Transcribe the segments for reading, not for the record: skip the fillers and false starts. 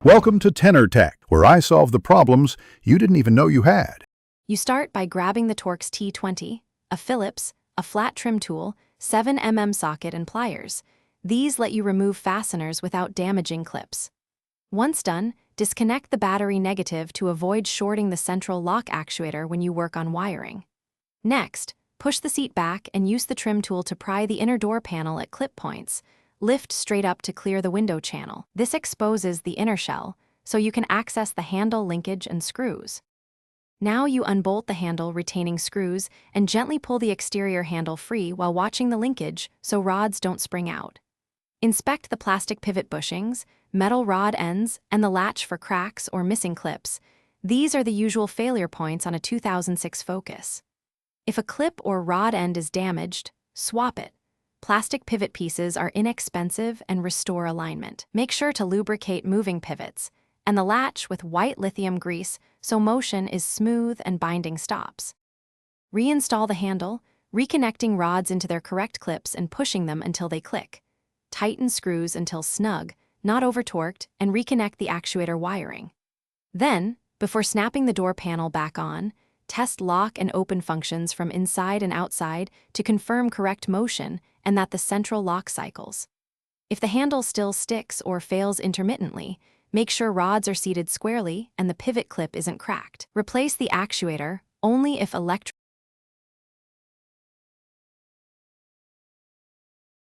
Welcome to Tenor Tech, where I solve the problems you didn't even know you had. You start by grabbing the Torx T20, a Phillips, a flat trim tool, 7mm socket and pliers. These let you remove fasteners without damaging clips. Once done, disconnect the battery negative to avoid shorting the central lock actuator when you work on wiring. Next, push the seat back and use the trim tool to pry the inner door panel at clip points. Lift straight up to clear the window channel. This exposes the inner shell, so you can access the handle linkage and screws. Now you unbolt the handle retaining screws and gently pull the exterior handle free while watching the linkage so rods don't spring out. Inspect the plastic pivot bushings, metal rod ends, and the latch for cracks or missing clips. These are the usual failure points on a 2006 Focus. If a clip or rod end is damaged, swap it. Plastic pivot pieces are inexpensive and restore alignment. Make sure to lubricate moving pivots and the latch with white lithium grease so motion is smooth and binding stops. Reinstall the handle, reconnecting rods into their correct clips and pushing them until they click. Tighten screws until snug, not over-torqued, and reconnect the actuator wiring. Then, before snapping the door panel back on, test lock and open functions from inside and outside to confirm correct motion and that the central lock cycles. If the handle still sticks or fails intermittently, make sure rods are seated squarely and the pivot clip isn't cracked. Replace the actuator only if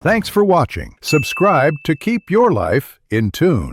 Thanks for watching. Subscribe to keep your life in tune.